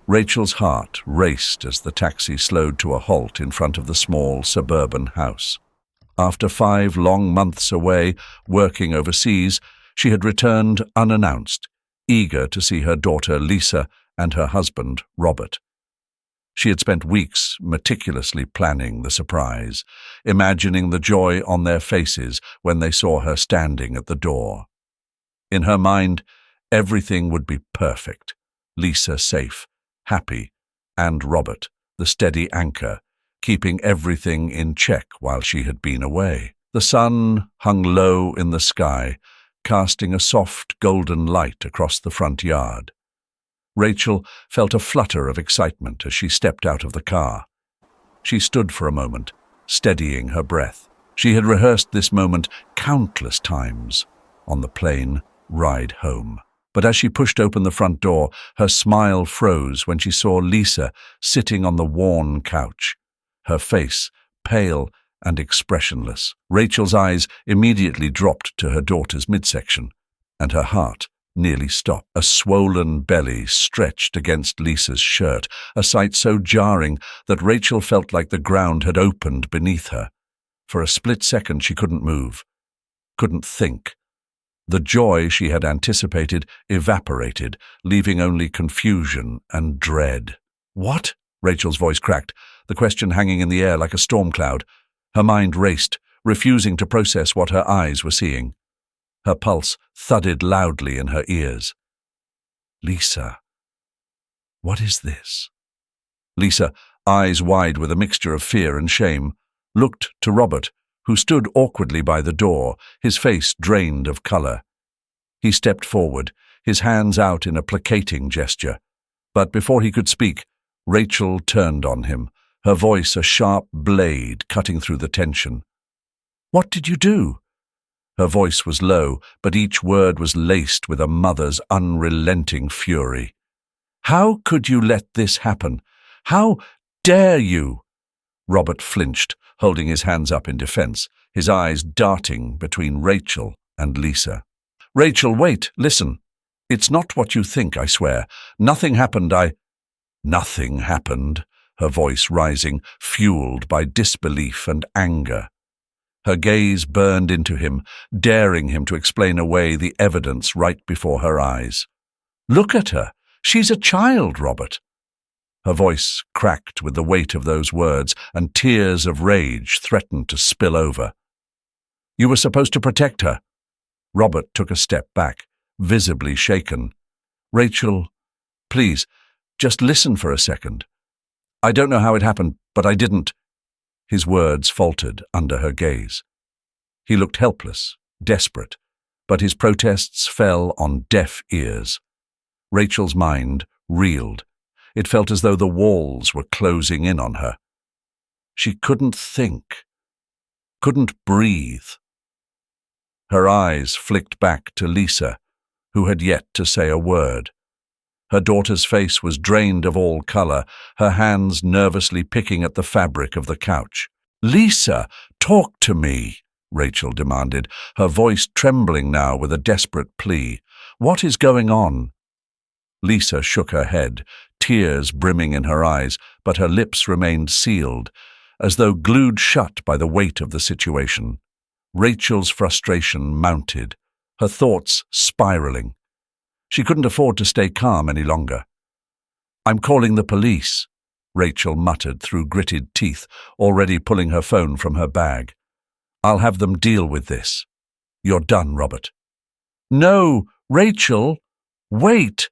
Rachel's heart raced as the taxi slowed to a halt in front of the small suburban house. After 5 long months away, working overseas, she had returned unannounced, eager to see her daughter Lisa and her husband Robert. She had spent weeks meticulously planning the surprise, imagining the joy on their faces when they saw her standing at the door. In her mind, everything would be perfect. Lisa safe, happy, and Robert, the steady anchor, keeping everything in check while she had been away. The sun hung low in the sky, casting a soft golden light across the front yard. Rachel felt a flutter of excitement as she stepped out of the car. She stood for a moment, steadying her breath. She had rehearsed this moment countless times on the plane ride home. But as she pushed open the front door, her smile froze when she saw Lisa sitting on the worn couch, her face pale and expressionless. Rachel's eyes immediately dropped to her daughter's midsection, and her heart nearly stopped. A swollen belly stretched against Lisa's shirt, a sight so jarring that Rachel felt like the ground had opened beneath her. For a split second she couldn't move, couldn't think. The joy she had anticipated evaporated, leaving only confusion and dread. "What?" Rachel's voice cracked, the question hanging in the air like a storm cloud. Her mind raced, refusing to process what her eyes were seeing. Her pulse thudded loudly in her ears. "Lisa, what is this?" Lisa, eyes wide with a mixture of fear and shame, looked to Robert, who stood awkwardly by the door, his face drained of color. He stepped forward, his hands out in a placating gesture. But before he could speak, Rachel turned on him, her voice a sharp blade cutting through the tension. "What did you do?" Her voice was low, but each word was laced with a mother's unrelenting fury. "How could you let this happen? How dare you?" Robert flinched, holding his hands up in defense, his eyes darting between Rachel and Lisa. "Rachel, wait, listen. It's not what you think, I swear. Nothing happened, Nothing happened," her voice rising, fueled by disbelief and anger. Her gaze burned into him, daring him to explain away the evidence right before her eyes. "Look at her. She's a child, Robert." Her voice cracked with the weight of those words, and tears of rage threatened to spill over. "You were supposed to protect her." Robert took a step back, visibly shaken. "Rachel, please, just listen for a second. I don't know how it happened, but I didn't." His words faltered under her gaze. He looked helpless, desperate, but his protests fell on deaf ears. Rachel's mind reeled. It felt as though the walls were closing in on her. She couldn't think, couldn't breathe. Her eyes flicked back to Lisa, who had yet to say a word. Her daughter's face was drained of all color, her hands nervously picking at the fabric of the couch. "Lisa, talk to me," Rachel demanded, her voice trembling now with a desperate plea. "What is going on?" Lisa shook her head, tears brimming in her eyes, but her lips remained sealed, as though glued shut by the weight of the situation. Rachel's frustration mounted, her thoughts spiraling. She couldn't afford to stay calm any longer. "I'm calling the police," Rachel muttered through gritted teeth, already pulling her phone from her bag. "I'll have them deal with this. You're done, Robert." "No, Rachel, wait!"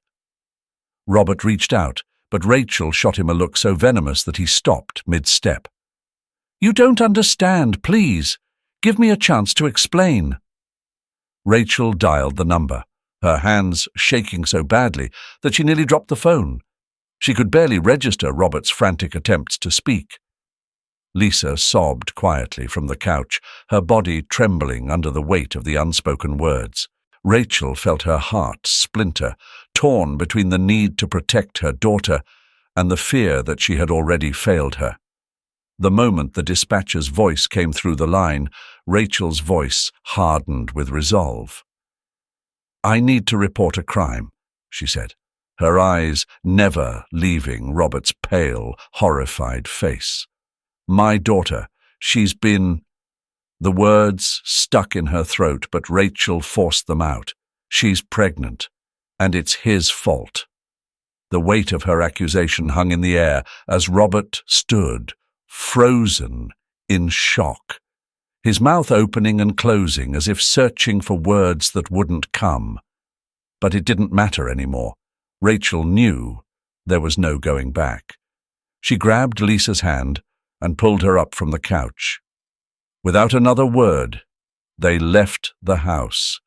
Robert reached out, but Rachel shot him a look so venomous that he stopped mid-step. "You don't understand, please. Give me a chance to explain." Rachel dialed the number, her hands shaking so badly that she nearly dropped the phone. She could barely register Robert's frantic attempts to speak. Lisa sobbed quietly from the couch, her body trembling under the weight of the unspoken words. Rachel felt her heart splinter, torn between the need to protect her daughter and the fear that she had already failed her. The moment the dispatcher's voice came through the line, Rachel's voice hardened with resolve. "I need to report a crime," she said, her eyes never leaving Robert's pale, horrified face. "My daughter, she's been—" The words stuck in her throat, but Rachel forced them out. "She's pregnant, and it's his fault." The weight of her accusation hung in the air as Robert stood, frozen, in shock, his mouth opening and closing as if searching for words that wouldn't come. But it didn't matter anymore. Rachel knew there was no going back. She grabbed Lisa's hand and pulled her up from the couch. Without another word, they left the house,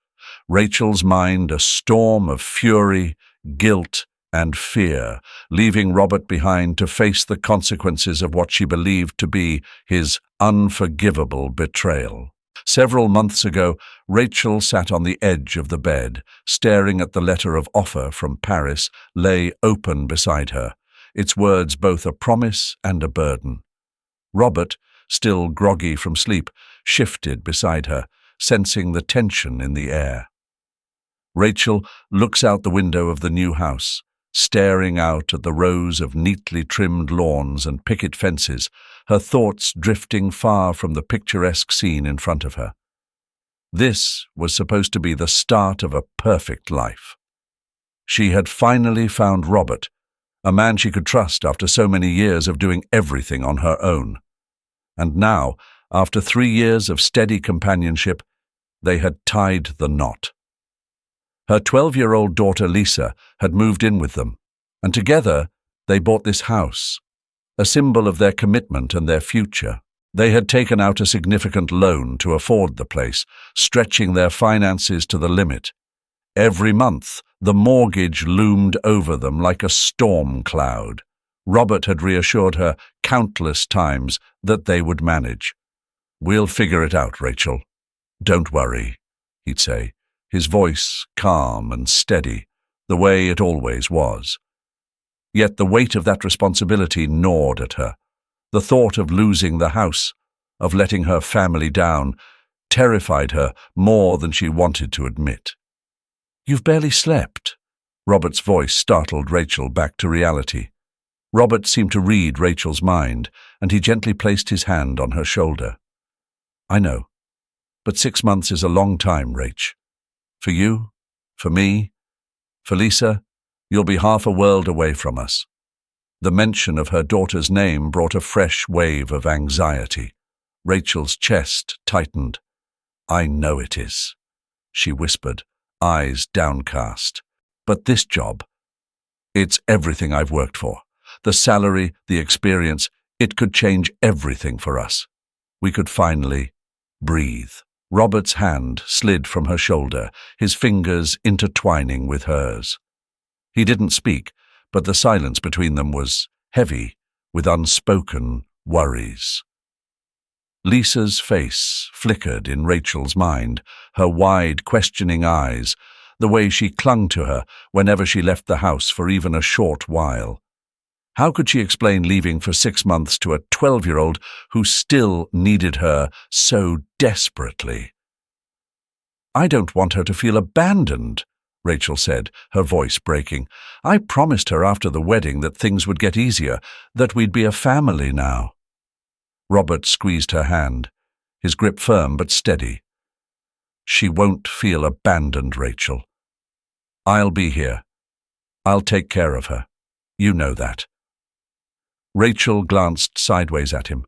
Rachel's mind a storm of fury, guilt, and fear, leaving Robert behind to face the consequences of what she believed to be his unforgivable betrayal. Several months ago, Rachel sat on the edge of the bed, staring at the letter of offer from Paris lay open beside her, its words both a promise and a burden. Robert, still groggy from sleep, shifted beside her, sensing the tension in the air. Rachel looks out the window of the new house, staring out at the rows of neatly trimmed lawns and picket fences, her thoughts drifting far from the picturesque scene in front of her. This was supposed to be the start of a perfect life. She had finally found Robert, a man she could trust after so many years of doing everything on her own. And now, after 3 years of steady companionship, they had tied the knot. Her 12-year-old daughter Lisa had moved in with them, and together they bought this house, a symbol of their commitment and their future. They had taken out a significant loan to afford the place, stretching their finances to the limit. Every month, the mortgage loomed over them like a storm cloud. Robert had reassured her countless times that they would manage. "We'll figure it out, Rachel. Don't worry," he'd say, his voice calm and steady, the way it always was. Yet the weight of that responsibility gnawed at her. The thought of losing the house, of letting her family down, terrified her more than she wanted to admit. "You've barely slept." Robert's voice startled Rachel back to reality. Robert seemed to read Rachel's mind, and he gently placed his hand on her shoulder. "I know, but 6 months is a long time, Rach. For you, for me, for Lisa, you'll be half a world away from us." The mention of her daughter's name brought a fresh wave of anxiety. Rachel's chest tightened. "I know it is," she whispered, eyes downcast. "But this job, it's everything I've worked for. The salary, the experience, it could change everything for us. We could finally breathe." Robert's hand slid from her shoulder, his fingers intertwining with hers. He didn't speak, but the silence between them was heavy with unspoken worries. Lisa's face flickered in Rachel's mind, her wide, questioning eyes, the way she clung to her whenever she left the house for even a short while. How could she explain leaving for 6 months to a 12-year-old who still needed her so desperately? "I don't want her to feel abandoned," Rachel said, her voice breaking. "I promised her after the wedding that things would get easier, that we'd be a family now." Robert squeezed her hand, his grip firm but steady. "She won't feel abandoned, Rachel. I'll be here. I'll take care of her. You know that." Rachel glanced sideways at him.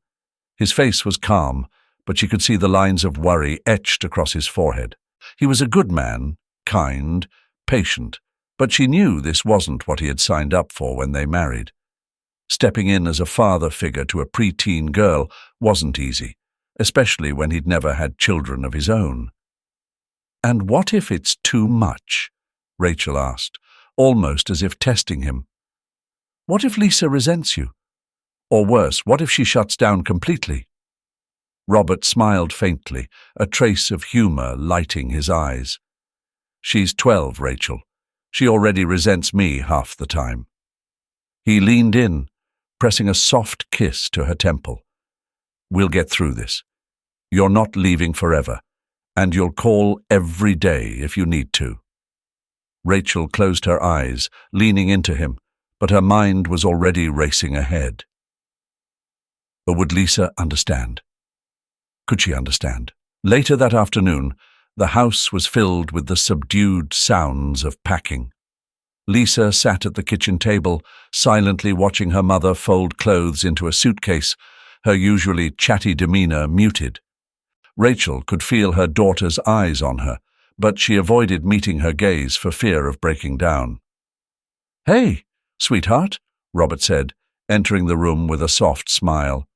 His face was calm, but she could see the lines of worry etched across his forehead. He was a good man, kind, patient, but she knew this wasn't what he had signed up for when they married. Stepping in as a father figure to a preteen girl wasn't easy, especially when he'd never had children of his own. "And what if it's too much?" Rachel asked, almost as if testing him. "What if Lisa resents you? Or worse, what if she shuts down completely?" Robert smiled faintly, a trace of humor lighting his eyes. "She's 12, Rachel. She already resents me half the time." He leaned in, pressing a soft kiss to her temple. "We'll get through this. You're not leaving forever, and you'll call every day if you need to." Rachel closed her eyes, leaning into him, but her mind was already racing ahead. But would Lisa understand? Could she understand? Later that afternoon, the house was filled with the subdued sounds of packing. Lisa sat at the kitchen table, silently watching her mother fold clothes into a suitcase, her usually chatty demeanor muted. Rachel could feel her daughter's eyes on her, but she avoided meeting her gaze for fear of breaking down. "Hey, sweetheart," Robert said, entering the room with a soft smile.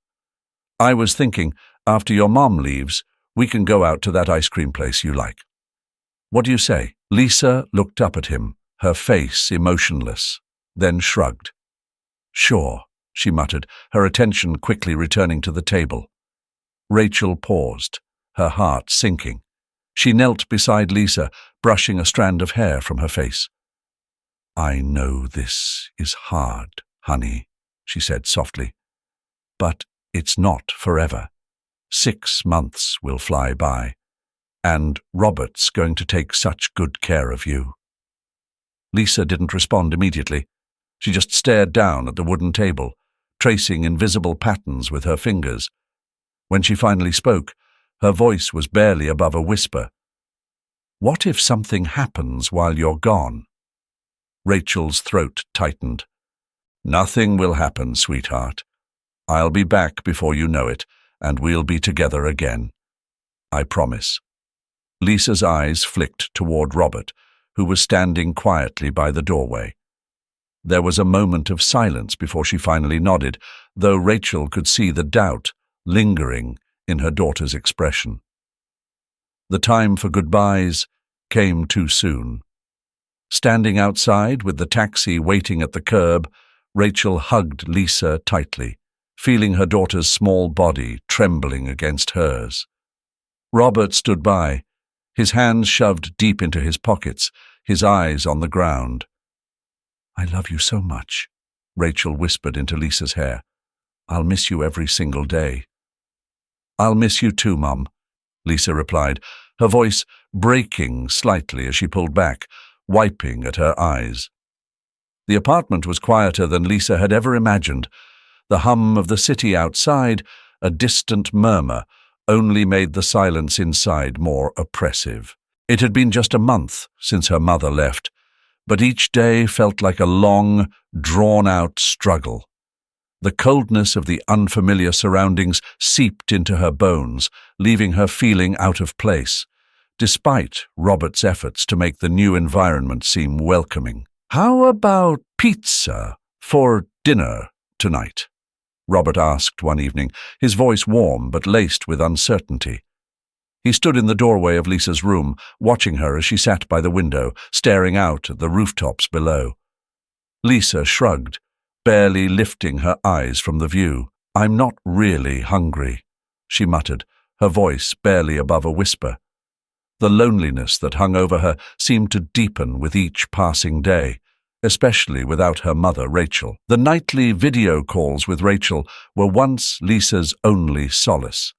"I was thinking, after your mom leaves, we can go out to that ice cream place you like. What do you say?" Lisa looked up at him, her face emotionless, then shrugged. "Sure," she muttered, her attention quickly returning to the table. Rachel paused, her heart sinking. She knelt beside Lisa, brushing a strand of hair from her face. "I know this is hard, honey," she said softly. "But it's not forever. 6 months will fly by, and Robert's going to take such good care of you." Lisa didn't respond immediately. She just stared down at the wooden table, tracing invisible patterns with her fingers. When she finally spoke, her voice was barely above a whisper. "What if something happens while you're gone?" Rachel's throat tightened. "Nothing will happen, sweetheart. I'll be back before you know it, and we'll be together again. I promise." Lisa's eyes flicked toward Robert, who was standing quietly by the doorway. There was a moment of silence before she finally nodded, though Rachel could see the doubt lingering in her daughter's expression. The time for goodbyes came too soon. Standing outside with the taxi waiting at the curb, Rachel hugged Lisa tightly, feeling her daughter's small body trembling against hers. Robert stood by, his hands shoved deep into his pockets, his eyes on the ground. "I love you so much," Rachel whispered into Lisa's hair. "I'll miss you every single day." "I'll miss you too, Mum," Lisa replied, her voice breaking slightly as she pulled back, wiping at her eyes. The apartment was quieter than Lisa had ever imagined. The hum of the city outside, a distant murmur, only made the silence inside more oppressive. It had been just a month since her mother left, but each day felt like a long, drawn-out struggle. The coldness of the unfamiliar surroundings seeped into her bones, leaving her feeling out of place, despite Robert's efforts to make the new environment seem welcoming. "How about pizza for dinner tonight?" Robert asked one evening, his voice warm but laced with uncertainty. He stood in the doorway of Lisa's room, watching her as she sat by the window, staring out at the rooftops below. Lisa shrugged, barely lifting her eyes from the view. "I'm not really hungry," she muttered, her voice barely above a whisper. The loneliness that hung over her seemed to deepen with each passing day, especially without her mother, Rachel. The nightly video calls with Rachel were once Lisa's only solace.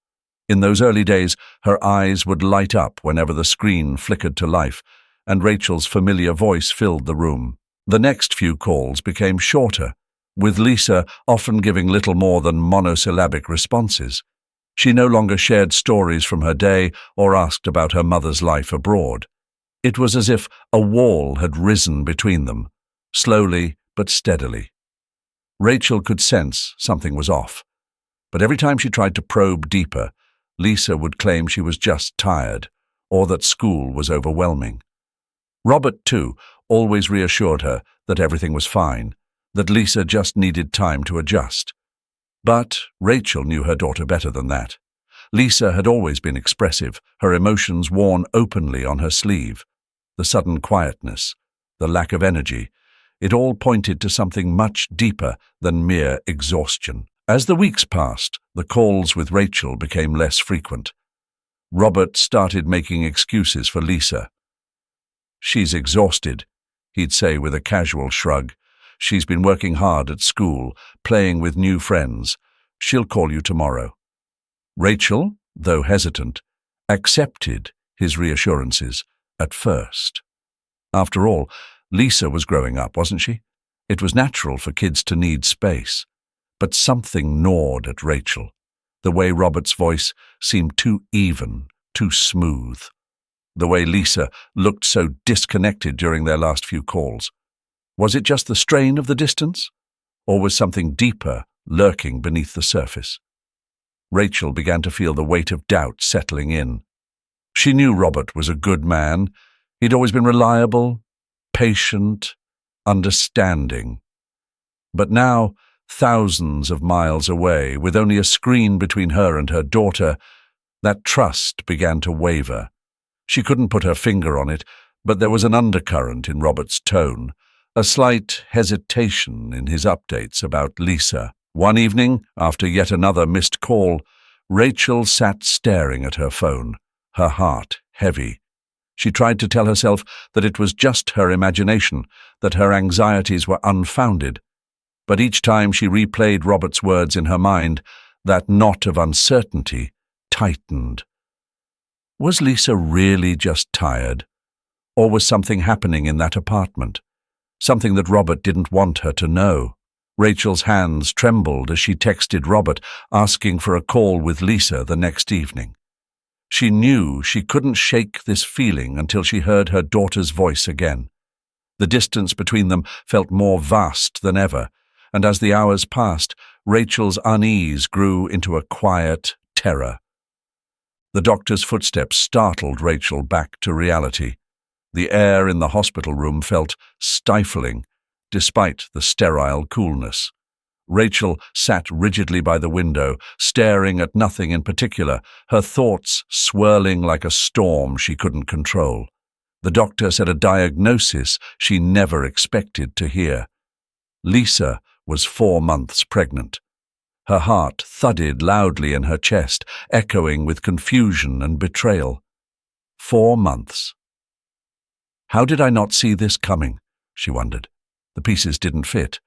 In those early days, her eyes would light up whenever the screen flickered to life, and Rachel's familiar voice filled the room. The next few calls became shorter, with Lisa often giving little more than monosyllabic responses. She no longer shared stories from her day or asked about her mother's life abroad. It was as if a wall had risen between them, slowly but steadily. Rachel could sense something was off, but every time she tried to probe deeper, Lisa would claim she was just tired, or that school was overwhelming. Robert, too, always reassured her that everything was fine, that Lisa just needed time to adjust. But Rachel knew her daughter better than that. Lisa had always been expressive, her emotions worn openly on her sleeve. The sudden quietness, the lack of energy, it all pointed to something much deeper than mere exhaustion. As the weeks passed, the calls with Rachel became less frequent. Robert started making excuses for Lisa. "She's exhausted," he'd say with a casual shrug. "She's been working hard at school, playing with new friends. She'll call you tomorrow." Rachel, though hesitant, accepted his reassurances at first. After all, Lisa was growing up, wasn't she? It was natural for kids to need space. But something gnawed at Rachel. The way Robert's voice seemed too even, too smooth. The way Lisa looked so disconnected during their last few calls. Was it just the strain of the distance? Or was something deeper lurking beneath the surface? Rachel began to feel the weight of doubt settling in. She knew Robert was a good man. He'd always been reliable, patient, understanding. But now, thousands of miles away, with only a screen between her and her daughter, that trust began to waver. She couldn't put her finger on it, but there was an undercurrent in Robert's tone, a slight hesitation in his updates about Lisa. One evening, after yet another missed call, Rachel sat staring at her phone, her heart heavy. She tried to tell herself that it was just her imagination, that her anxieties were unfounded. But each time she replayed Robert's words in her mind, that knot of uncertainty tightened. Was Lisa really just tired? Or was something happening in that apartment? Something that Robert didn't want her to know? Rachel's hands trembled as she texted Robert, asking for a call with Lisa the next evening. She knew she couldn't shake this feeling until she heard her daughter's voice again. The distance between them felt more vast than ever, and as the hours passed, Rachel's unease grew into a quiet terror. The doctor's footsteps startled Rachel back to reality. The air in the hospital room felt stifling, despite the sterile coolness. Rachel sat rigidly by the window, staring at nothing in particular, her thoughts swirling like a storm she couldn't control. The doctor said a diagnosis she never expected to hear. Lisa was 4 months pregnant. Her heart thudded loudly in her chest, echoing with confusion and betrayal. 4 months. How did I not see this coming? She wondered. The pieces didn't fit.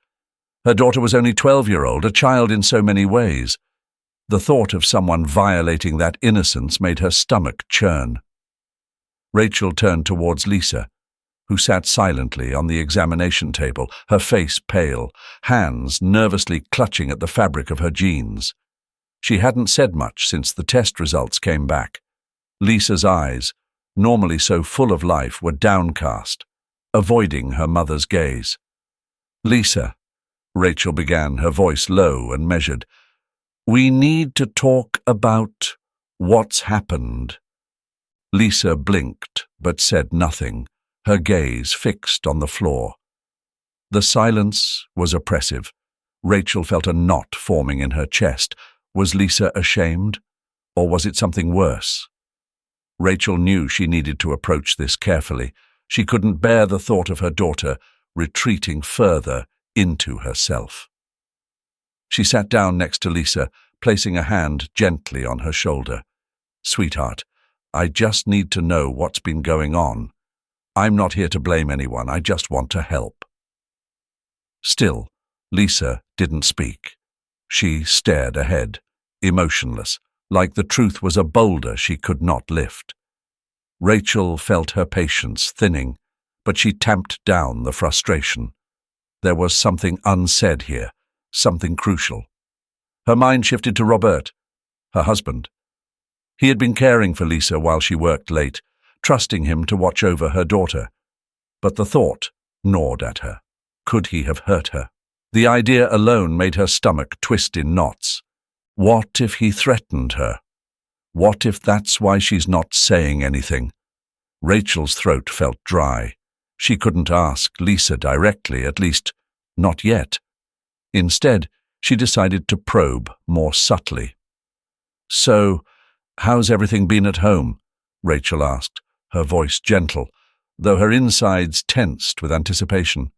Her daughter was only 12-year-old, a child in so many ways. The thought of someone violating that innocence made her stomach churn. Rachel turned towards Lisa, who sat silently on the examination table, her face pale, hands nervously clutching at the fabric of her jeans. She hadn't said much since the test results came back. Lisa's eyes, normally so full of life, were downcast, avoiding her mother's gaze. "Lisa," Rachel began, her voice low and measured, "we need to talk about what's happened." Lisa blinked, but said nothing, her gaze fixed on the floor. The silence was oppressive. Rachel felt a knot forming in her chest. Was Lisa ashamed? Or was it something worse? Rachel knew she needed to approach this carefully. She couldn't bear the thought of her daughter retreating further into herself. She sat down next to Lisa, placing a hand gently on her shoulder. "Sweetheart, I just need to know what's been going on. I'm not here to blame anyone, I just want to help." Still, Lisa didn't speak. She stared ahead, emotionless, like the truth was a boulder she could not lift. Rachel felt her patience thinning, but she tamped down the frustration. There was something unsaid here, something crucial. Her mind shifted to Robert, her husband. He had been caring for Lisa while she worked late, trusting him to watch over her daughter. But the thought gnawed at her. Could he have hurt her? The idea alone made her stomach twist in knots. What if he threatened her? What if that's why she's not saying anything? Rachel's throat felt dry. She couldn't ask Lisa directly, at least not yet. Instead, she decided to probe more subtly. "So, how's everything been at home?" Rachel asked, her voice gentle, though her insides tensed with anticipation.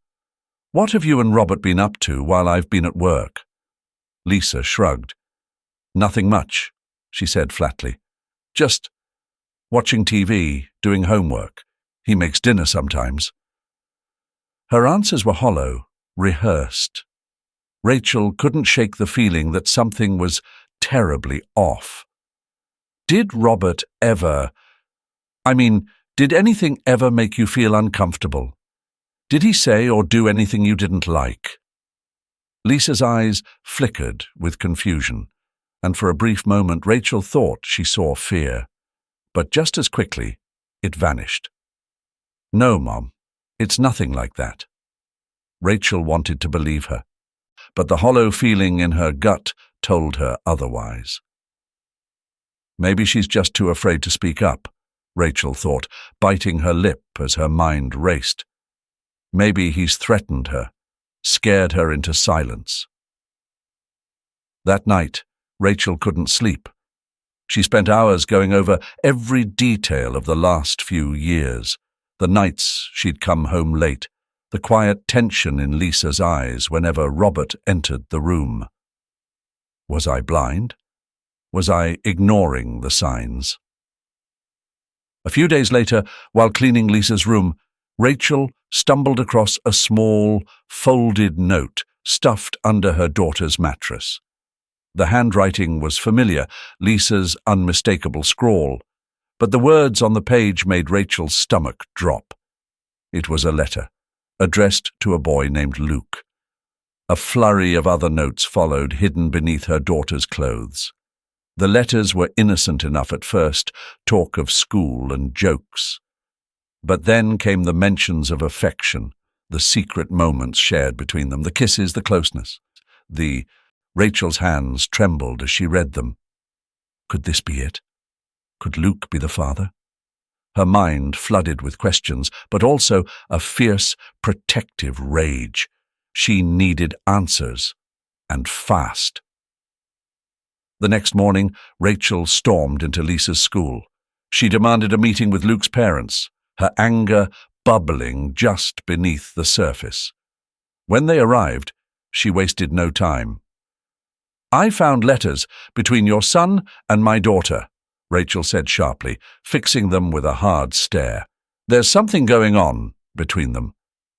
"What have you and Robert been up to while I've been at work?" Lisa shrugged. "Nothing much," she said flatly. "Just watching TV, doing homework. He makes dinner sometimes." Her answers were hollow, rehearsed. Rachel couldn't shake the feeling that something was terribly off. Did Robert ever... Did anything ever make you feel uncomfortable? Did he say or do anything you didn't like? Lisa's eyes flickered with confusion, and for a brief moment Rachel thought she saw fear. But just as quickly, it vanished. No, Mom, it's nothing like that. Rachel wanted to believe her, but the hollow feeling in her gut told her otherwise. Maybe she's just too afraid to speak up, Rachel thought, biting her lip as her mind raced. Maybe he's threatened her, scared her into silence. That night, Rachel couldn't sleep. She spent hours going over every detail of the last few years, the nights she'd come home late, the quiet tension in Lisa's eyes whenever Robert entered the room. Was I blind? Was I ignoring the signs? A few days later, while cleaning Lisa's room, Rachel stumbled across a small, folded note stuffed under her daughter's mattress. The handwriting was familiar, Lisa's unmistakable scrawl, but the words on the page made Rachel's stomach drop. It was a letter, addressed to a boy named Luke. A flurry of other notes followed, hidden beneath her daughter's clothes. The letters were innocent enough at first, talk of school and jokes. But then came the mentions of affection, the secret moments shared between them, the kisses, the closeness. Rachel's hands trembled as she read them. Could this be it? Could Luke be the father? Her mind flooded with questions, but also a fierce, protective rage. She needed answers, and fast. The next morning, Rachel stormed into Lisa's school. She demanded a meeting with Luke's parents, her anger bubbling just beneath the surface. When they arrived, she wasted no time. "I found letters between your son and my daughter," Rachel said sharply, fixing them with a hard stare. "There's something going on between them.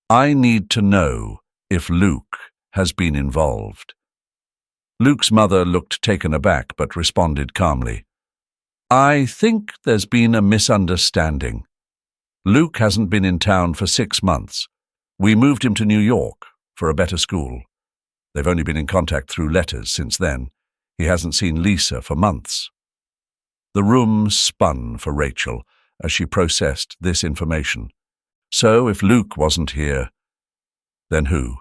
I need to know if Luke has been involved." Luke's mother looked taken aback but responded calmly. "I think there's been a misunderstanding. Luke hasn't been in town for 6 months. We moved him to New York for a better school. They've only been in contact through letters since then. He hasn't seen Lisa for months." The room spun for Rachel as she processed this information. So if Luke wasn't here, then who?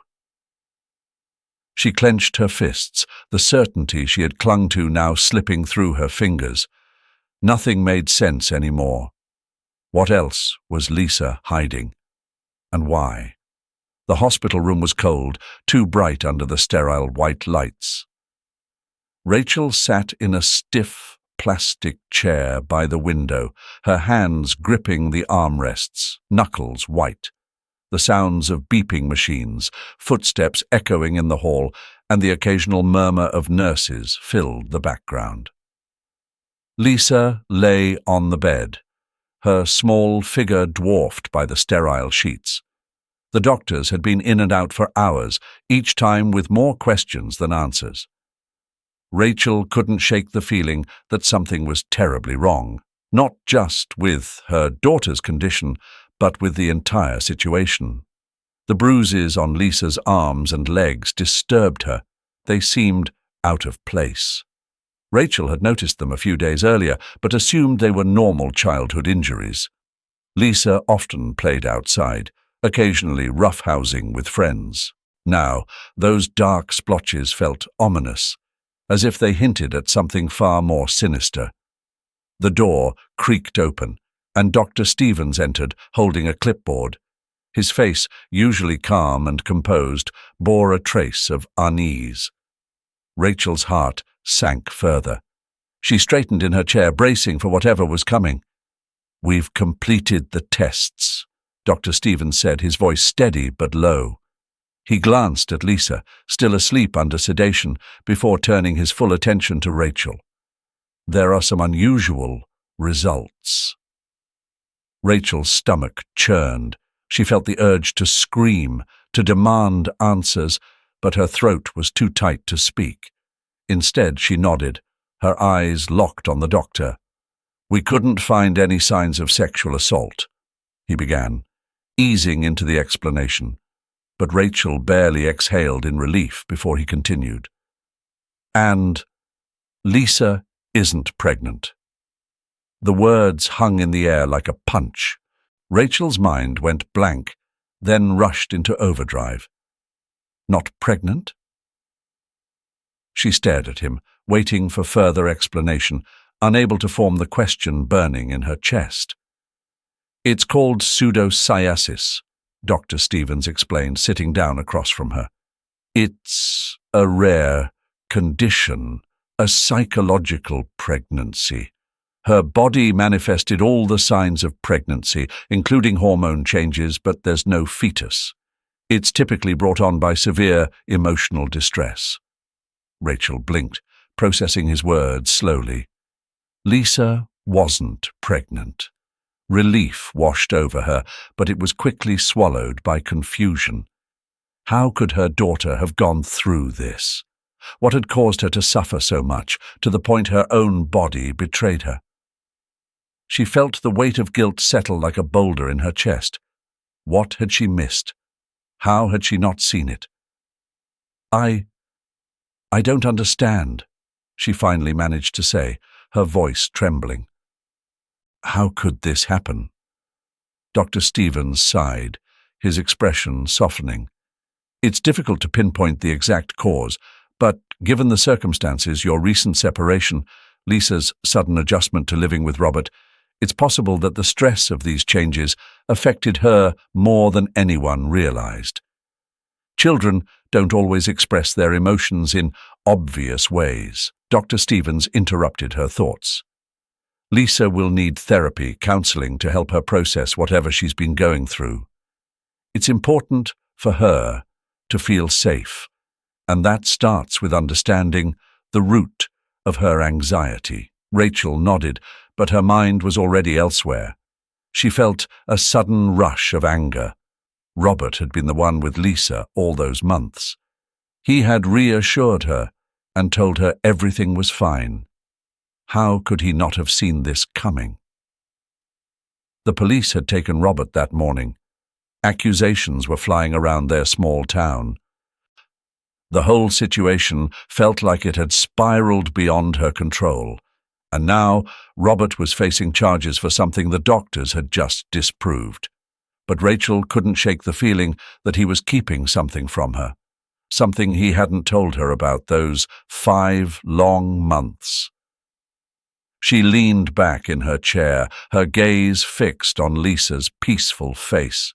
She clenched her fists, the certainty she had clung to now slipping through her fingers. Nothing made sense anymore. What else was Lisa hiding? And why? The hospital room was cold, too bright under the sterile white lights. Rachel sat in a stiff plastic chair by the window, her hands gripping the armrests, knuckles white. The sounds of beeping machines, footsteps echoing in the hall, and the occasional murmur of nurses filled the background. Lisa lay on the bed, her small figure dwarfed by the sterile sheets. The doctors had been in and out for hours, each time with more questions than answers. Rachel couldn't shake the feeling that something was terribly wrong, not just with her daughter's condition, but with the entire situation. The bruises on Lisa's arms and legs disturbed her. They seemed out of place. Rachel had noticed them a few days earlier, but assumed they were normal childhood injuries. Lisa often played outside, occasionally roughhousing with friends. Now, those dark splotches felt ominous, as if they hinted at something far more sinister. The door creaked open, and Dr. Stevens entered, holding a clipboard. His face, usually calm and composed, bore a trace of unease. Rachel's heart sank further. She straightened in her chair, bracing for whatever was coming. "We've completed the tests," Dr. Stevens said, his voice steady but low. He glanced at Lisa, still asleep under sedation, before turning his full attention to Rachel. "There are some unusual results." Rachel's stomach churned. She felt the urge to scream, to demand answers, but her throat was too tight to speak. Instead, she nodded, her eyes locked on the doctor. We couldn't find any signs of sexual assault, he began, easing into the explanation, but Rachel barely exhaled in relief before he continued. And Lisa isn't pregnant. The words hung in the air like a punch. Rachel's mind went blank, then rushed into overdrive. Not pregnant? She stared at him, waiting for further explanation, unable to form the question burning in her chest. It's called pseudocyesis, Dr. Stevens explained, sitting down across from her. It's a rare condition, a psychological pregnancy. Her body manifested all the signs of pregnancy, including hormone changes, but there's no fetus. It's typically brought on by severe emotional distress. Rachel blinked, processing his words slowly. Lisa wasn't pregnant. Relief washed over her, but it was quickly swallowed by confusion. How could her daughter have gone through this? What had caused her to suffer so much, to the point her own body betrayed her? She felt the weight of guilt settle like a boulder in her chest. What had she missed? How had she not seen it? I don't understand, she finally managed to say, her voice trembling. How could this happen? Dr. Stevens sighed, his expression softening. It's difficult to pinpoint the exact cause, but given the circumstances, your recent separation, Lisa's sudden adjustment to living with Robert, it's possible that the stress of these changes affected her more than anyone realized. Children don't always express their emotions in obvious ways. Dr. Stevens interrupted her thoughts. Lisa will need therapy, counseling to help her process whatever she's been going through. It's important for her to feel safe, and that starts with understanding the root of her anxiety. Rachel nodded, but her mind was already elsewhere. She felt a sudden rush of anger. Robert had been the one with Lisa all those months. He had reassured her and told her everything was fine. How could he not have seen this coming? The police had taken Robert that morning. Accusations were flying around their small town. The whole situation felt like it had spiraled beyond her control, and now Robert was facing charges for something the doctors had just disproved. But Rachel couldn't shake the feeling that he was keeping something from her, something he hadn't told her about those 5 long months. She leaned back in her chair, her gaze fixed on Lisa's peaceful face.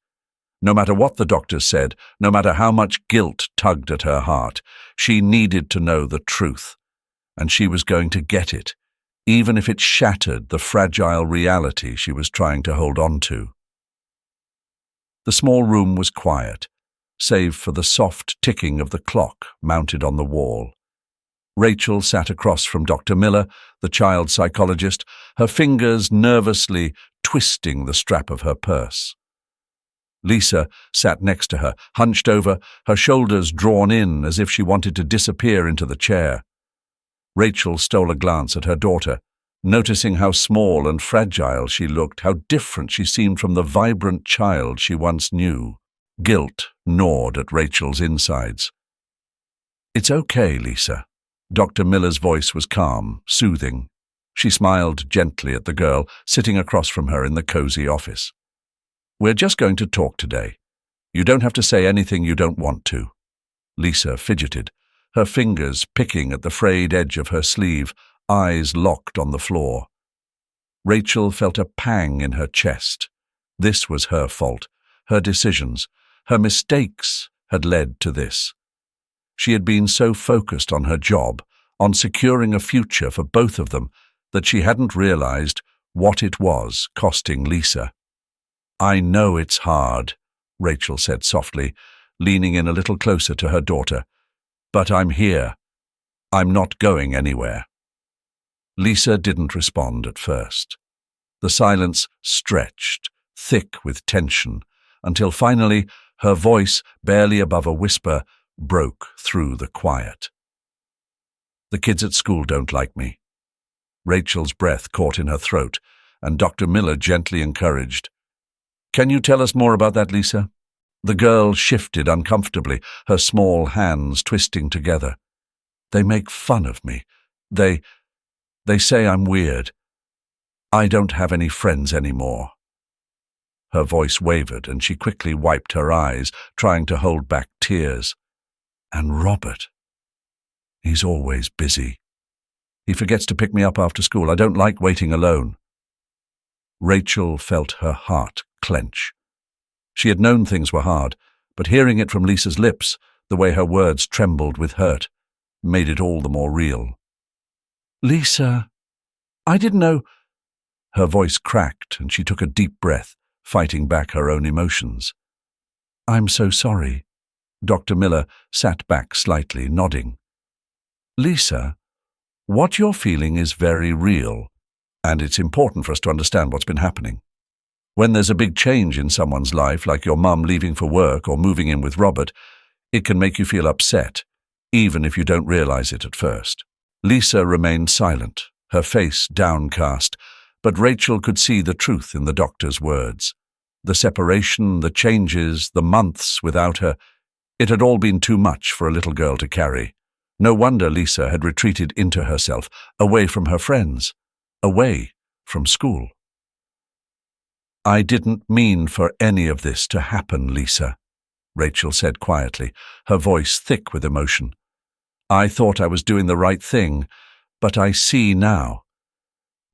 No matter what the doctors said, no matter how much guilt tugged at her heart, she needed to know the truth, and she was going to get it, even if it shattered the fragile reality she was trying to hold on to. The small room was quiet, save for the soft ticking of the clock mounted on the wall. Rachel sat across from Dr. Miller, the child psychologist, her fingers nervously twisting the strap of her purse. Lisa sat next to her, hunched over, her shoulders drawn in as if she wanted to disappear into the chair. Rachel stole a glance at her daughter, noticing how small and fragile she looked, how different she seemed from the vibrant child she once knew. Guilt gnawed at Rachel's insides. "It's okay, Lisa." Dr. Miller's voice was calm, soothing. She smiled gently at the girl, sitting across from her in the cozy office. "We're just going to talk today. You don't have to say anything you don't want to." Lisa fidgeted, her fingers picking at the frayed edge of her sleeve, eyes locked on the floor. Rachel felt a pang in her chest. This was her fault. Her decisions, her mistakes had led to this. She had been so focused on her job, on securing a future for both of them, that she hadn't realized what it was costing Lisa. "I know it's hard," Rachel said softly, leaning in a little closer to her daughter. "But I'm here. I'm not going anywhere." Lisa didn't respond at first. The silence stretched, thick with tension, until finally her voice, barely above a whisper, broke through the quiet. "The kids at school don't like me." Rachel's breath caught in her throat, and Dr. Miller gently encouraged. "Can you tell us more about that, Lisa?" The girl shifted uncomfortably, her small hands twisting together. "They make fun of me. They say I'm weird. I don't have any friends anymore." Her voice wavered, and she quickly wiped her eyes, trying to hold back tears. "And Robert. He's always busy. He forgets to pick me up after school. I don't like waiting alone." Rachel felt her heart clench. She had known things were hard, but hearing it from Lisa's lips, the way her words trembled with hurt, made it all the more real. "Lisa, I didn't know—" Her voice cracked, and she took a deep breath, fighting back her own emotions. "I'm so sorry." Dr. Miller sat back slightly, nodding. "Lisa, what you're feeling is very real, and it's important for us to understand what's been happening. When there's a big change in someone's life, like your mum leaving for work or moving in with Robert, it can make you feel upset, even if you don't realize it at first." Lisa remained silent, her face downcast, but Rachel could see the truth in the doctor's words. The separation, the changes, the months without her, it had all been too much for a little girl to carry. No wonder Lisa had retreated into herself, away from her friends, away from school. "I didn't mean for any of this to happen, Lisa," Rachel said quietly, her voice thick with emotion. "I thought I was doing the right thing, but I see now.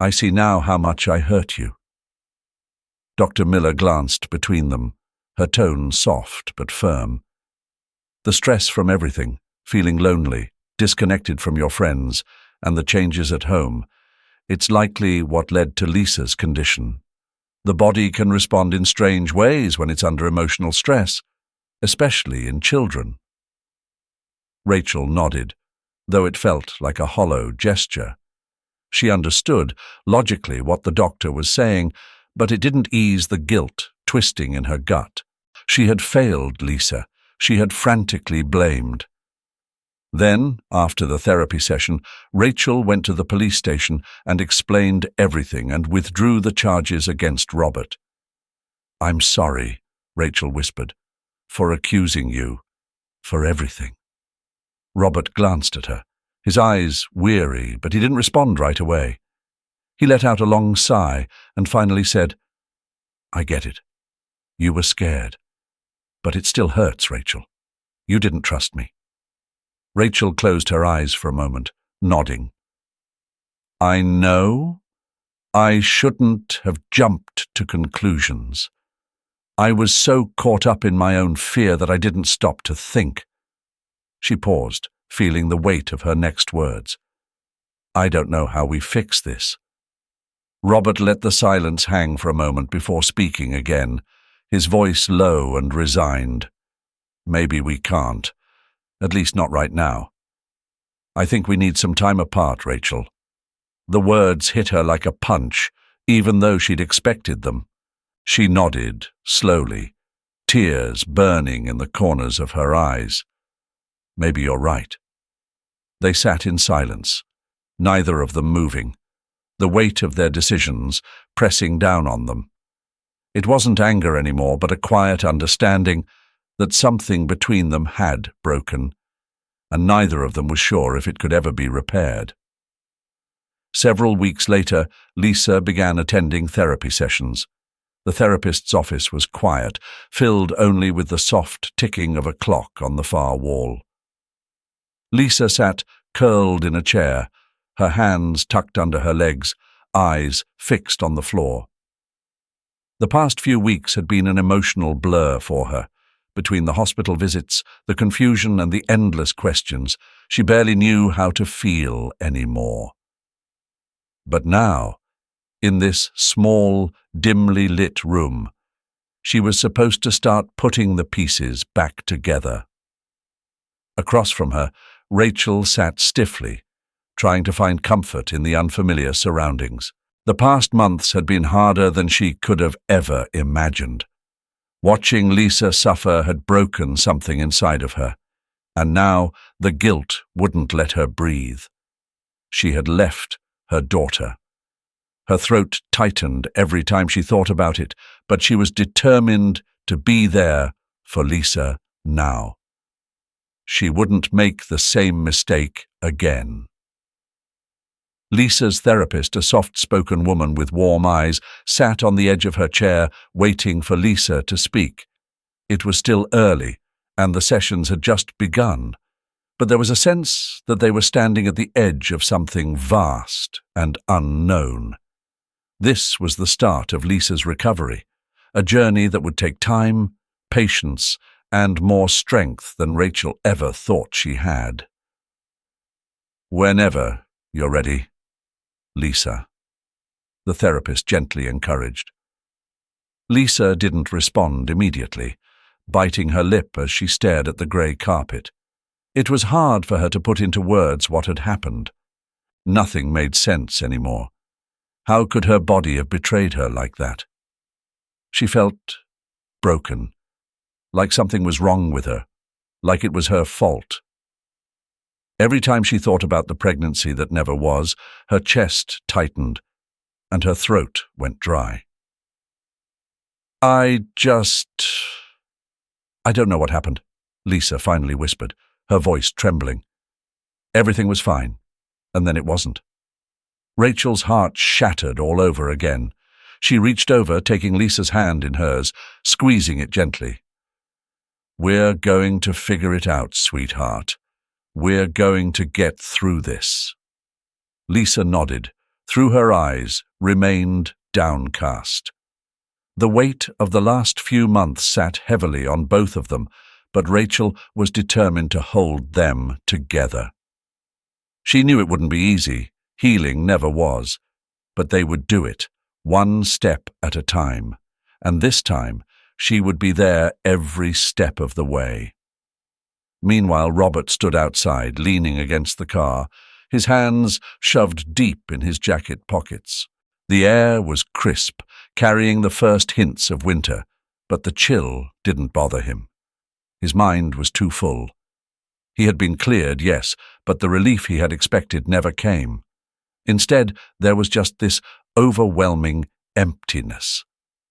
I see now how much I hurt you." Dr. Miller glanced between them, her tone soft but firm. "The stress from everything, feeling lonely, disconnected from your friends, and the changes at home, it's likely what led to Lisa's condition. The body can respond in strange ways when it's under emotional stress, especially in children." Rachel nodded, though it felt like a hollow gesture. She understood, logically, what the doctor was saying, but it didn't ease the guilt twisting in her gut. She had failed Lisa. She had frantically blamed. Then, after the therapy session, Rachel went to the police station and explained everything and withdrew the charges against Robert. "I'm sorry," Rachel whispered, "for accusing you, for everything." Robert glanced at her, his eyes weary, but he didn't respond right away. He let out a long sigh and finally said, "I get it. You were scared. But it still hurts, Rachel. You didn't trust me." Rachel closed her eyes for a moment, nodding. "I know. I shouldn't have jumped to conclusions. I was so caught up in my own fear that I didn't stop to think." She paused, feeling the weight of her next words. "I don't know how we fix this." Robert let the silence hang for a moment before speaking again, his voice low and resigned. "Maybe we can't. At least not right now. I think we need some time apart, Rachel." The words hit her like a punch, even though she'd expected them. She nodded, slowly, tears burning in the corners of her eyes. "Maybe you're right." They sat in silence, neither of them moving, the weight of their decisions pressing down on them. It wasn't anger anymore, but a quiet understanding that something between them had broken, and neither of them was sure if it could ever be repaired. Several weeks later, Lisa began attending therapy sessions. The therapist's office was quiet, filled only with the soft ticking of a clock on the far wall. Lisa sat curled in a chair, her hands tucked under her legs, eyes fixed on the floor. The past few weeks had been an emotional blur for her. Between the hospital visits, the confusion, and the endless questions, she barely knew how to feel anymore. But now, in this small, dimly lit room, she was supposed to start putting the pieces back together. Across from her, Rachel sat stiffly, trying to find comfort in the unfamiliar surroundings. The past months had been harder than she could have ever imagined. Watching Lisa suffer had broken something inside of her, and now the guilt wouldn't let her breathe. She had left her daughter. Her throat tightened every time she thought about it, but she was determined to be there for Lisa now. She wouldn't make the same mistake again. Lisa's therapist, a soft-spoken woman with warm eyes, sat on the edge of her chair, waiting for Lisa to speak. It was still early, and the sessions had just begun, but there was a sense that they were standing at the edge of something vast and unknown. This was the start of Lisa's recovery, a journey that would take time, patience, and more strength than Rachel ever thought she had. "Whenever you're ready, Lisa," the therapist gently encouraged. Lisa didn't respond immediately, biting her lip as she stared at the grey carpet. It was hard for her to put into words what had happened. Nothing made sense anymore. How could her body have betrayed her like that? She felt broken, like something was wrong with her, like it was her fault. Every time she thought about the pregnancy that never was, her chest tightened and her throat went dry. I don't know what happened," Lisa finally whispered, her voice trembling. Everything was fine, and then it wasn't. Rachel's heart shattered all over again. She reached over, taking Lisa's hand in hers, squeezing it gently. "We're going to figure it out, sweetheart. We're going to get through this." Lisa nodded. Through her eyes remained downcast. The weight of the last few months sat heavily on both of them, but Rachel was determined to hold them together. She knew it wouldn't be easy. Healing never was. But they would do it, one step at a time. And this time, she would be there every step of the way. Meanwhile, Robert stood outside, leaning against the car, his hands shoved deep in his jacket pockets. The air was crisp, carrying the first hints of winter, but the chill didn't bother him. His mind was too full. He had been cleared, yes, but the relief he had expected never came. Instead, there was just this overwhelming emptiness.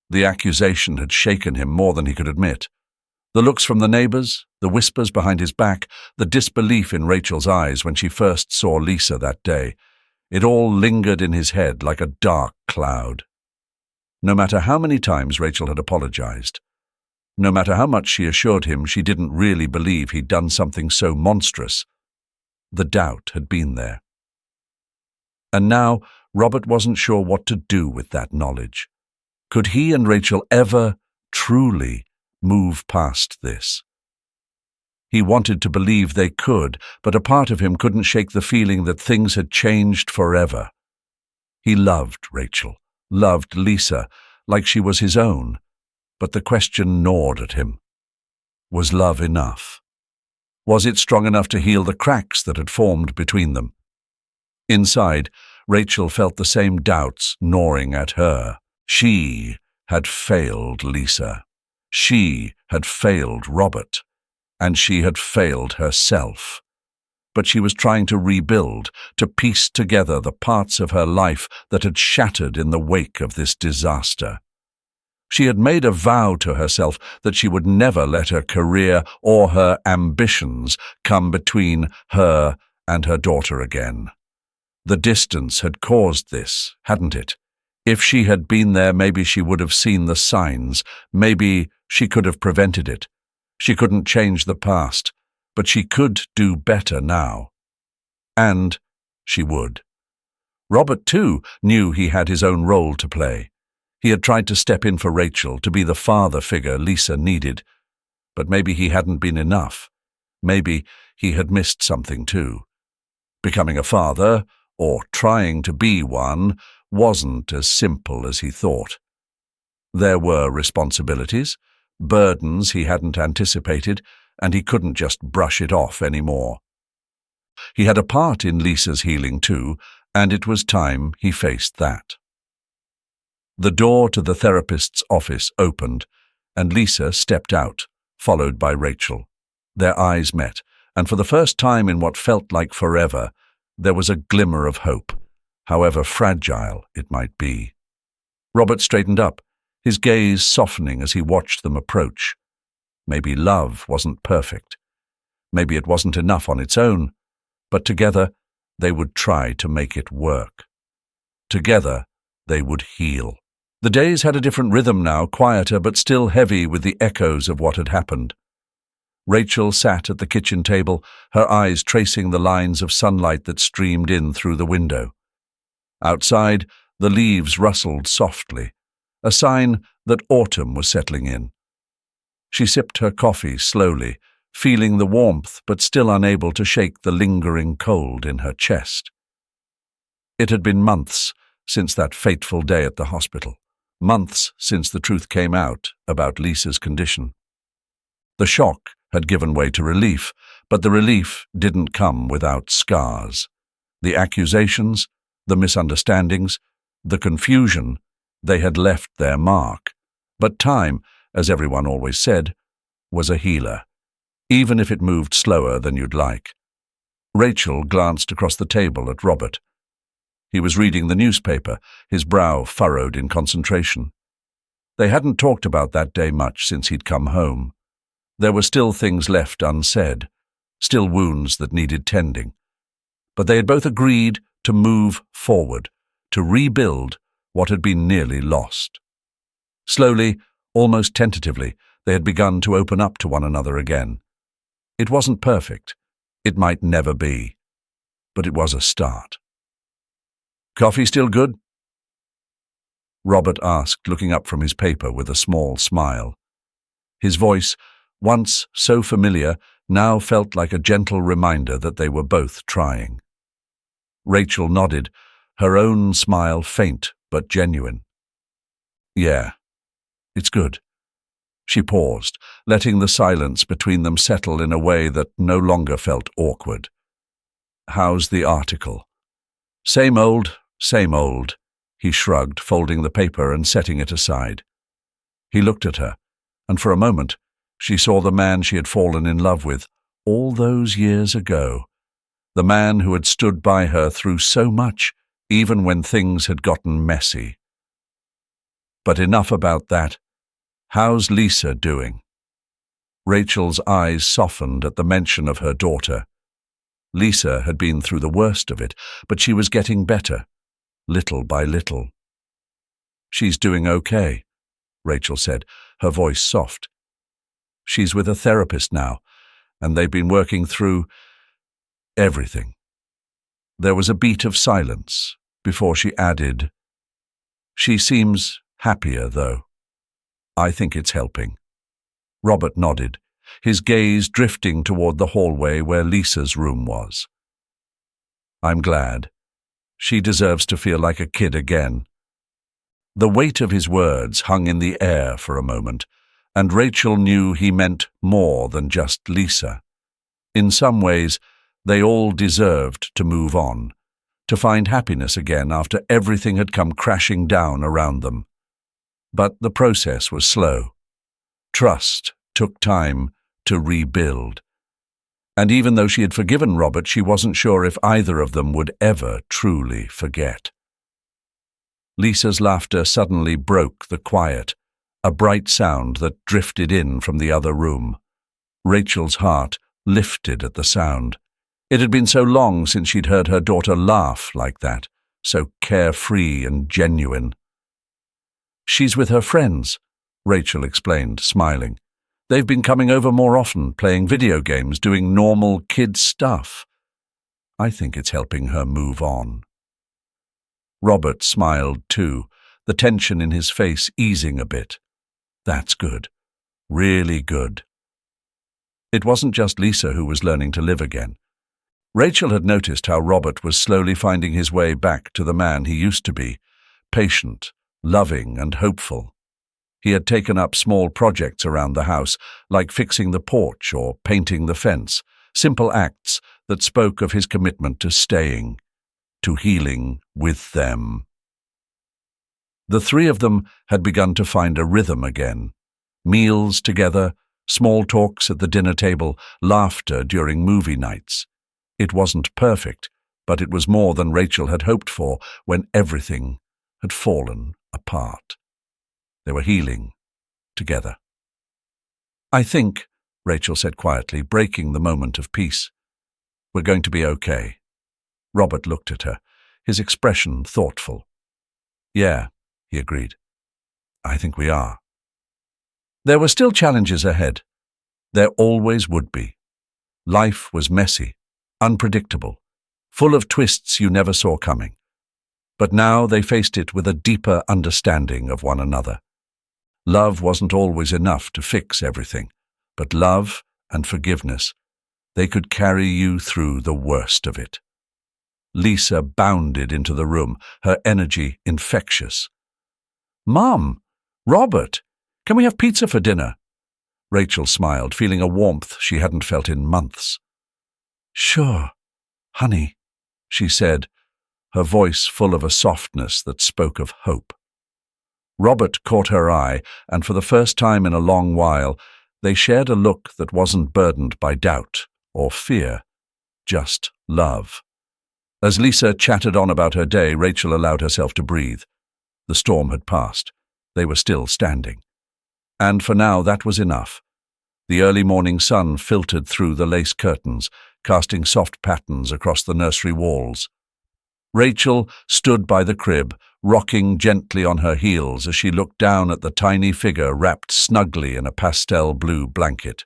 The accusation had shaken him more than he could admit. The looks from the neighbors, the whispers behind his back, the disbelief in Rachel's eyes when she first saw Lisa that day, it all lingered in his head like a dark cloud. No matter how many times Rachel had apologized, no matter how much she assured him she didn't really believe he'd done something so monstrous, the doubt had been there. And now Robert wasn't sure what to do with that knowledge. Could he and Rachel ever truly move past this? He wanted to believe they could, but a part of him couldn't shake the feeling that things had changed forever. He loved Rachel, loved Lisa, like she was his own, but the question gnawed at him. Was love enough? Was it strong enough to heal the cracks that had formed between them? Inside, Rachel felt the same doubts gnawing at her. She had failed Lisa. She had failed Robert. And she had failed herself. But she was trying to rebuild, to piece together the parts of her life that had shattered in the wake of this disaster. She had made a vow to herself that she would never let her career or her ambitions come between her and her daughter again. The distance had caused this, hadn't it? If she had been there, maybe she would have seen the signs. Maybe she could have prevented it. She couldn't change the past, but she could do better now. And she would. Robert, too, knew he had his own role to play. He had tried to step in for Rachel, to be the father figure Lisa needed. But maybe he hadn't been enough. Maybe he had missed something too. Becoming a father, or trying to be one, wasn't as simple as he thought. There were responsibilities, burdens he hadn't anticipated, and he couldn't just brush it off anymore. He had a part in Lisa's healing too, and it was time he faced that. The door to the therapist's office opened, and Lisa stepped out, followed by Rachel. Their eyes met, and for the first time in what felt like forever, there was a glimmer of hope. however fragile it might be. Robert straightened up, his gaze softening as he watched them approach. Maybe love wasn't perfect. Maybe it wasn't enough on its own, but together they would try to make it work. Together they would heal. The days had a different rhythm now, quieter but still heavy with the echoes of what had happened. Rachel sat at the kitchen table, her eyes tracing the lines of sunlight that streamed in through the window. Outside, the leaves rustled softly, a sign that autumn was settling in. She sipped her coffee slowly, feeling the warmth but still unable to shake the lingering cold in her chest. It had been months since that fateful day at the hospital, months since the truth came out about Lisa's condition. The shock had given way to relief, but the relief didn't come without scars. The accusations, the misunderstandings, the confusion, they had left their mark. But time, as everyone always said, was a healer, even if it moved slower than you'd like. Rachel glanced across the table at Robert. He was reading the newspaper, his brow furrowed in concentration. They hadn't talked about that day much since he'd come home. There were still things left unsaid, still wounds that needed tending. But they had both agreed to move forward, to rebuild what had been nearly lost. Slowly, almost tentatively, they had begun to open up to one another again. It wasn't perfect. It might never be. But it was a start. "Coffee still good?" Robert asked, looking up from his paper with a small smile. His voice, once so familiar, now felt like a gentle reminder that they were both trying. Rachel nodded, her own smile faint but genuine. "Yeah, it's good." She paused, letting the silence between them settle in a way that no longer felt awkward. "How's the article?" Same old, he shrugged, folding the paper and setting it aside. He looked at her, and for a moment she saw the man she had fallen in love with all those years ago, the man who had stood by her through so much, even when things had gotten messy. But enough about that. How's Lisa doing? Rachel's eyes softened at the mention of her daughter. Lisa had been through the worst of it, but she was getting better, little by little. "She's doing okay," Rachel said, her voice soft. "She's with a therapist now, and they've been working through everything." There was a beat of silence before she added, "She seems happier, though. I think it's helping." Robert nodded, his gaze drifting toward the hallway where Lisa's room was. "I'm glad. She deserves to feel like a kid again." The weight of his words hung in the air for a moment, and Rachel knew he meant more than just Lisa. In some ways, they all deserved to move on, to find happiness again after everything had come crashing down around them. But the process was slow. Trust took time to rebuild. And even though she had forgiven Robert, she wasn't sure if either of them would ever truly forget. Lisa's laughter suddenly broke the quiet, a bright sound that drifted in from the other room. Rachel's heart lifted at the sound. It had been so long since she'd heard her daughter laugh like that, so carefree and genuine. "She's with her friends," Rachel explained, smiling. "They've been coming over more often, playing video games, doing normal kid stuff. I think it's helping her move on." Robert smiled too, the tension in his face easing a bit. "That's good. Really good." It wasn't just Lisa who was learning to live again. Rachel had noticed how Robert was slowly finding his way back to the man he used to be, patient, loving and hopeful. He had taken up small projects around the house, like fixing the porch or painting the fence, simple acts that spoke of his commitment to staying, to healing with them. The three of them had begun to find a rhythm again. Meals together, small talks at the dinner table, laughter during movie nights. It wasn't perfect, but it was more than Rachel had hoped for when everything had fallen apart. They were healing together. "I think," Rachel said quietly, breaking the moment of peace, "we're going to be okay." Robert looked at her, his expression thoughtful. "Yeah," he agreed. "I think we are." There were still challenges ahead. There always would be. Life was messy, unpredictable, full of twists you never saw coming. But now they faced it with a deeper understanding of one another. Love wasn't always enough to fix everything, but love and forgiveness, they could carry you through the worst of it. Lisa bounded into the room, her energy infectious. "Mom! Robert! Can we have pizza for dinner?" Rachel smiled, feeling a warmth she hadn't felt in months. "Sure, honey," she said, her voice full of a softness that spoke of hope. Robert caught her eye, and for the first time in a long while, they shared a look that wasn't burdened by doubt or fear, just love. As Lisa chattered on about her day, Rachel allowed herself to breathe. The storm had passed. They were still standing. And for now, that was enough. The early morning sun filtered through the lace curtains, casting soft patterns across the nursery walls. Rachel stood by the crib, rocking gently on her heels as she looked down at the tiny figure wrapped snugly in a pastel blue blanket.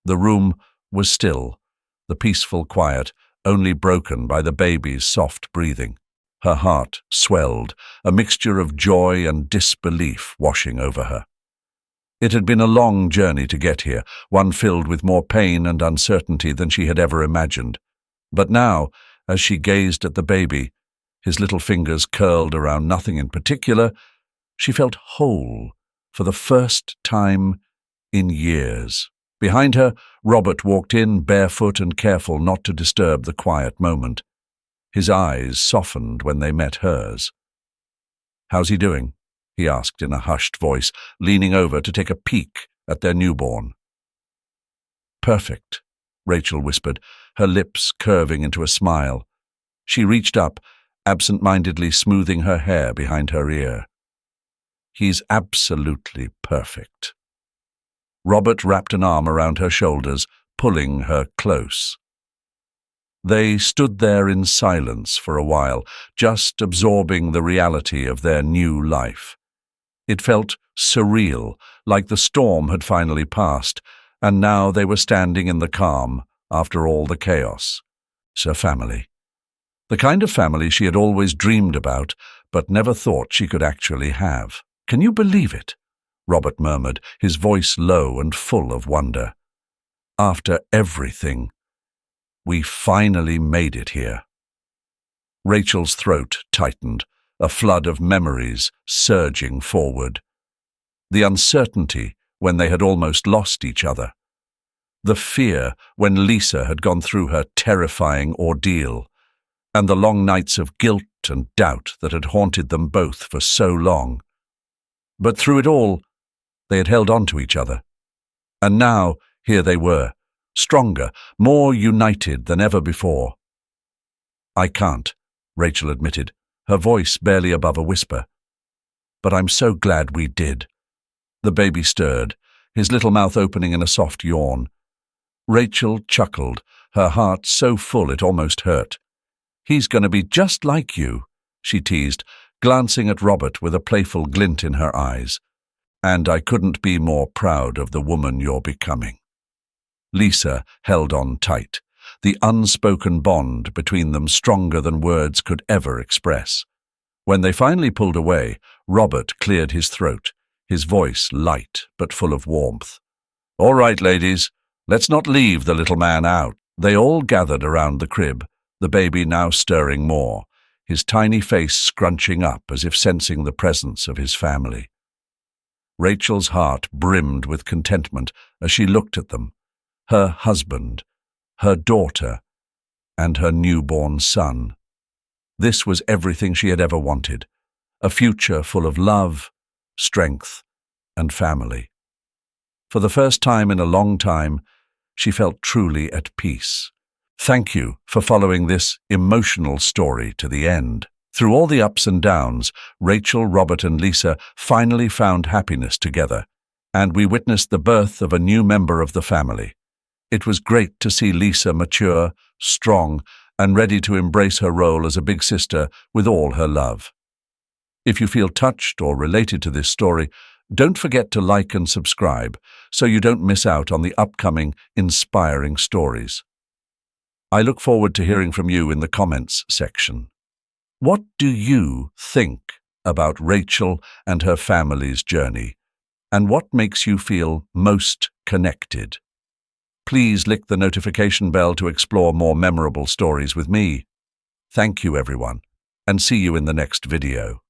The room was still, the peaceful quiet only broken by the baby's soft breathing. Her heart swelled, a mixture of joy and disbelief washing over her. It had been a long journey to get here, one filled with more pain and uncertainty than she had ever imagined. But now, as she gazed at the baby, his little fingers curled around nothing in particular, she felt whole for the first time in years. Behind her, Robert walked in, barefoot and careful not to disturb the quiet moment. His eyes softened when they met hers. "How's he doing?" he asked in a hushed voice, leaning over to take a peek at their newborn. "Perfect," Rachel whispered, her lips curving into a smile. She reached up, absent-mindedly smoothing her hair behind her ear. "He's absolutely perfect." Robert wrapped an arm around her shoulders, pulling her close. They stood there in silence for a while, just absorbing the reality of their new life. It felt surreal, like the storm had finally passed, and now they were standing in the calm after all the chaos. A family. The kind of family she had always dreamed about, but never thought she could actually have. "Can you believe it?" Robert murmured, his voice low and full of wonder. "After everything, we finally made it here." Rachel's throat tightened, a flood of memories surging forward. The uncertainty when they had almost lost each other. The fear when Lisa had gone through her terrifying ordeal. And the long nights of guilt and doubt that had haunted them both for so long. But through it all, they had held on to each other. And now, here they were, stronger, more united than ever before. "I can't," Rachel admitted, her voice barely above a whisper. "But I'm so glad we did." The baby stirred, his little mouth opening in a soft yawn. Rachel chuckled, her heart so full it almost hurt. "He's going to be just like you," she teased, glancing at Robert with a playful glint in her eyes. "And I couldn't be more proud of the woman you're becoming." Lisa held on tight, the unspoken bond between them stronger than words could ever express. When they finally pulled away, Robert cleared his throat, his voice light but full of warmth. "All right, ladies, let's not leave the little man out." They all gathered around the crib, the baby now stirring more, his tiny face scrunching up as if sensing the presence of his family. Rachel's heart brimmed with contentment as she looked at them, her husband, her daughter, and her newborn son. This was everything she had ever wanted, a future full of love, strength, and family. For the first time in a long time, she felt truly at peace, Thank you for following this emotional story to the end. Through all the ups and downs, Rachel, Robert, and Lisa finally found happiness together, and we witnessed the birth of a new member of the family. It was great to see Lisa mature, strong, and ready to embrace her role as a big sister with all her love. If you feel touched or related to this story, don't forget to like and subscribe so you don't miss out on the upcoming inspiring stories. I look forward to hearing from you in the comments section. What do you think about Rachel and her family's journey, and what makes you feel most connected? Please click the notification bell to explore more memorable stories with me. Thank you, everyone, and see you in the next video.